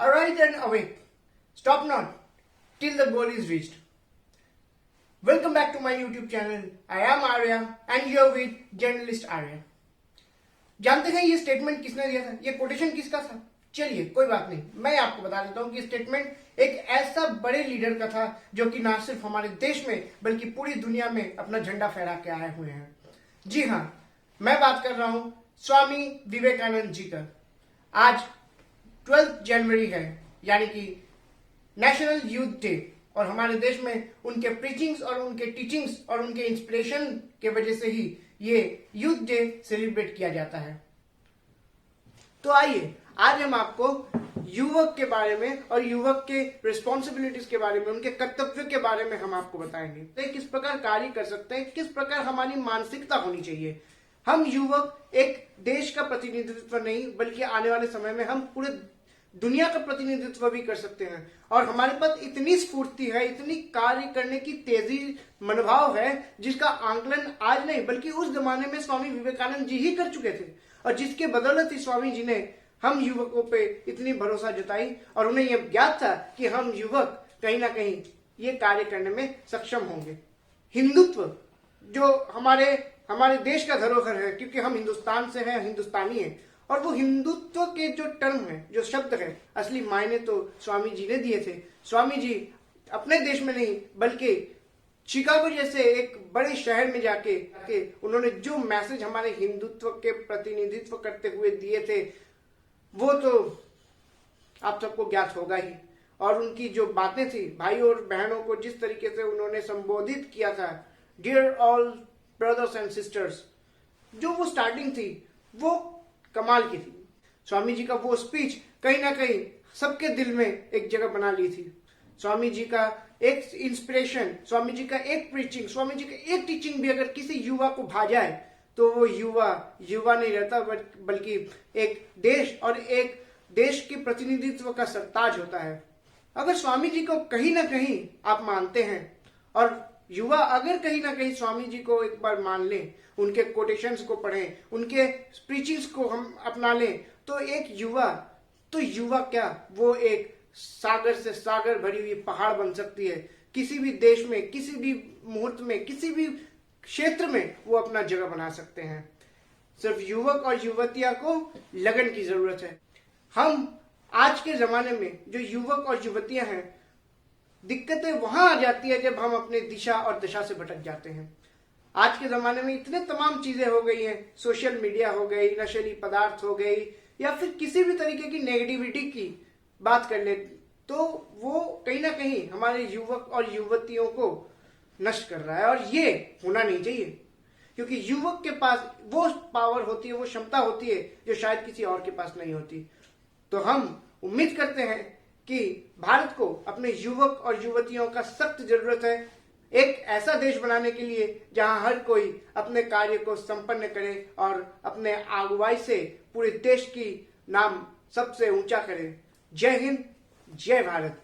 Arise and awake. Stop not till the goal is reached. Welcome back to my YouTube channel. I am Arya and here with journalist Arya. जानते हैं ये statement किसने दिया था? ये quotation किसका था? चलिए कोई बात नहीं, मैं आपको बता देता हूँ कि स्टेटमेंट एक ऐसा बड़े लीडर का था जो कि ना सिर्फ हमारे देश में बल्कि पूरी दुनिया में अपना झंडा फहरा के आए हुए हैं। जी हाँ, मैं बात कर रहा हूँ स्वामी विवेकानंद जी का। आज 12 जनवरी है, यानी कि नेशनल यूथ डे, और हमारे देश में उनके प्रीचिंग्स और उनके टीचिंग्स और उनके इंस्पिरेशन के वजह से ही ये यूथ डे सेलिब्रेट किया जाता है। तो आइए आज हम आपको युवक के बारे में और युवक के रिस्पॉन्सिबिलिटीज के बारे में, उनके कर्तव्य के बारे में हम आपको बताएंगे। तो किस प्रकार कार्य कर सकते हैं, किस प्रकार हमारी मानसिकता होनी चाहिए। हम युवक एक देश का प्रतिनिधित्व नहीं बल्कि आने वाले समय में हम पूरे दुनिया का प्रतिनिधित्व भी कर सकते हैं। और हमारे पास इतनी स्फूर्ति है, इतनी कार्य करने की तेजी मनोभाव है जिसका आंकलन आज नहीं बल्कि उस जमाने में स्वामी विवेकानंद जी ही कर चुके थे, और जिसके बदौलत ही स्वामी जी ने हम युवकों पे इतनी भरोसा जताई और उन्हें यह ज्ञात था कि हम युवक कहीं ना कहीं ये कार्य करने में सक्षम होंगे। हिंदुत्व जो हमारे देश का धरोहर है, क्योंकि हम हिंदुस्तान से हैं, हिंदुस्तानी हैं, और वो हिंदुत्व के जो टर्म है, जो शब्द है, असली मायने तो स्वामी जी ने दिए थे। स्वामी जी अपने देश में नहीं बल्कि शिकागो जैसे एक बड़े शहर में जाके उन्होंने जो मैसेज हमारे हिंदुत्व के प्रतिनिधित्व करते हुए दिए थे वो तो आप सबको ज्ञात होगा ही। और उनकी जो बातें थी, भाई और बहनों को जिस तरीके से उन्होंने संबोधित किया था, dear all brothers and sisters, जो वो स्टार्टिंग थी वो कमाल की थी। स्वामी जी का वो स्पीच कहीं ना कहीं सबके दिल में एक जगह बना ली थी। स्वामी जी का एक इंस्पिरेशन, स्वामी जी का एक प्रीचिंग, स्वामी जी का एक टीचिंग भी अगर किसी युवा को भा जाए तो वो युवा नहीं रहता बल्कि एक देश और एक देश के प्रतिनिधित्व का सरताज होता है। अगर स्वामी जी को कहीं ना कहीं आप मानते हैं और युवा अगर कहीं ना कहीं स्वामी जी को एक बार मान लें, उनके कोटेशंस को पढ़ें, उनके स्पीचेस को हम अपना लें, तो एक युवा क्या, वो एक सागर से सागर भरी हुई पहाड़ बन सकती है। किसी भी देश में, किसी भी मुहूर्त में, किसी भी क्षेत्र में वो अपना जगह बना सकते हैं। सिर्फ युवक और युवतियां को लगन की जरूरत है। हम आज के जमाने में जो युवक और युवतियां हैं, दिक्कतें वहां आ जाती है जब हम अपने दिशा और दशा से भटक जाते हैं। आज के जमाने में इतने तमाम चीजें हो गई हैं, सोशल मीडिया हो गई, नशीली पदार्थ हो गई, या फिर किसी भी तरीके की नेगेटिविटी की बात कर ले, तो वो कहीं ना कहीं हमारे युवक और युवतियों को नष्ट कर रहा है। और ये होना नहीं चाहिए, क्योंकि युवक के पास वो पावर होती है, वो क्षमता होती है जो शायद किसी और के पास नहीं होती। तो हम उम्मीद करते हैं कि भारत को अपने युवक और युवतियों का सख्त जरूरत है, एक ऐसा देश बनाने के लिए जहां हर कोई अपने कार्य को संपन्न करे और अपने अगुवाई से पूरे देश की नाम सबसे ऊंचा करे। जय हिंद, जय भारत।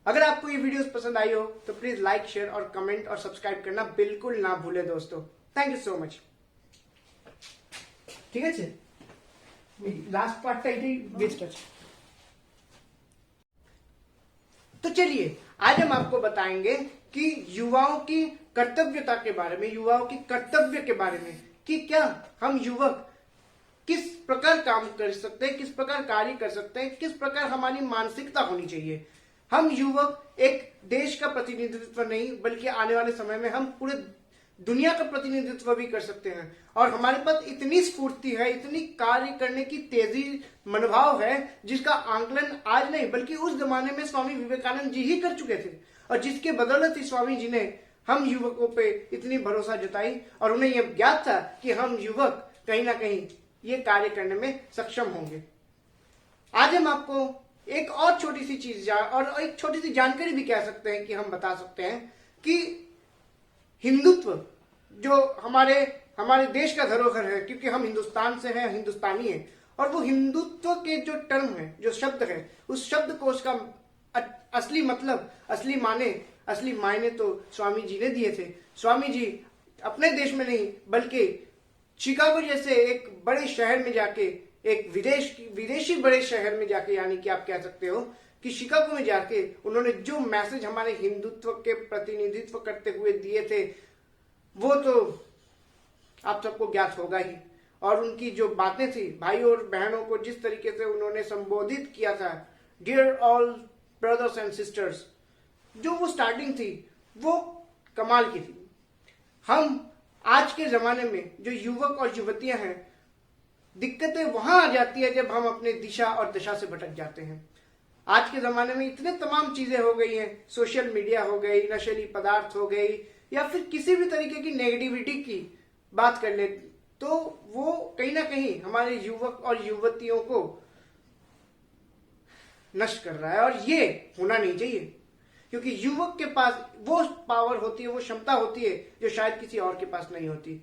अगर आपको ये वीडियोस पसंद आई हो तो प्लीज लाइक, शेयर और कमेंट और सब्सक्राइब करना बिल्कुल ना भूले दोस्तों। Thank you so much. ঠিক আছে, लास्ट पार्टটা এটাই বেস্ট আছে। तो चलिए आज हम आपको बताएंगे कि युवाओं की कर्तव्यता के बारे में, युवाओं की कर्तव्य के बारे में, कि क्या हम युवक किस प्रकार काम कर सकते हैं, किस प्रकार कार्य कर सकते हैं, किस प्रकार हमारी मानसिकता होनी चाहिए। हम युवक एक देश का प्रतिनिधित्व नहीं बल्कि आने वाले समय में हम पूरे दुनिया का प्रतिनिधित्व भी कर सकते हैं। और हमारे पास इतनी स्फूर्ति है, इतनी कार्य करने की तेजी मनोभाव है जिसका आंकलन आज नहीं बल्कि उस जमाने में स्वामी विवेकानंद जी ही कर चुके थे, और जिसके बदौलत ही स्वामी जी ने हम युवकों पे इतनी भरोसा जताई और उन्हें यह ज्ञात था कि हम युवक कहीं ना कहीं ये कार्य करने में सक्षम होंगे। आज हम आपको एक और छोटी सी चीज और एक छोटी सी जानकारी भी कह सकते हैं कि हम बता सकते हैं कि हिंदुत्व जो हमारे देश का धरोहर है, क्योंकि हम हिंदुस्तान से हैं, हिंदुस्तानी हैं, और वो हिंदुत्व के जो टर्म है, जो शब्द है, उस शब्द को उसका असली मतलब, असली मायने तो स्वामी जी ने दिए थे। स्वामी जी अपने देश में नहीं बल्कि शिकागो जैसे एक बड़े शहर में जाके एक विदेशी बड़े शहर में जाके, यानी कि आप कह सकते हो कि शिकागो में जाके उन्होंने जो मैसेज हमारे हिंदुत्व के प्रतिनिधित्व करते हुए दिए थे वो तो आप सबको ज्ञात होगा ही। और उनकी जो बातें थी, भाई और बहनों को जिस तरीके से उन्होंने संबोधित किया था, dear all brothers and sisters, जो वो स्टार्टिंग थी वो कमाल की थी। हम आज के जमाने में जो युवक और युवतियां हैं, दिक्कतें वहां आ जाती है जब हम अपने दिशा और दशा से भटक जाते हैं। आज के जमाने में इतने तमाम चीजें हो गई हैं, सोशल मीडिया हो गई, नशीली पदार्थ हो गई, या फिर किसी भी तरीके की नेगेटिविटी की बात कर ले, तो वो कहीं ना कहीं हमारे युवक और युवतियों को नष्ट कर रहा है। और ये होना नहीं चाहिए, क्योंकि युवक के पास वो पावर होती है, वो क्षमता होती है जो शायद किसी और के पास नहीं होती।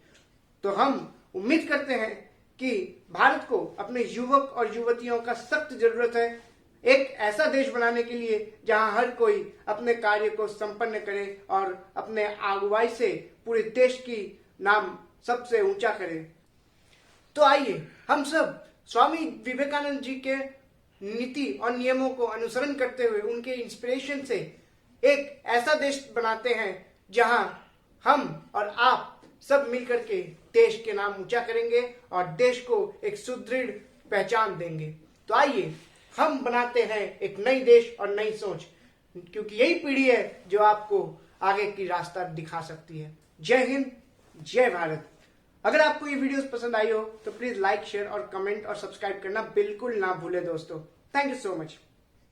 तो हम उम्मीद करते हैं कि भारत को अपने युवक और युवतियों का सख्त जरूरत है, एक ऐसा देश बनाने के लिए जहां हर कोई अपने कार्य को संपन्न करे और अपने अगुवाई से पूरे देश की नाम सबसे ऊंचा करे। तो आइए हम सब स्वामी विवेकानंद जी के नीति और नियमों को अनुसरण करते हुए, उनके इंस्पिरेशन से एक ऐसा देश बनाते हैं जहां हम और आप सब मिलकर के देश के नाम ऊंचा करेंगे और देश को एक सुदृढ़ पहचान देंगे। तो आइए हम बनाते हैं एक नई देश और नई सोच, क्योंकि यही पीढ़ी है जो आपको आगे की रास्ता दिखा सकती है। जय हिंद, जय भारत। अगर आपको ये वीडियोस पसंद आई हो तो प्लीज लाइक, शेयर और कमेंट और सब्सक्राइब करना बिल्कुल ना भूले दोस्तों। Thank you so much.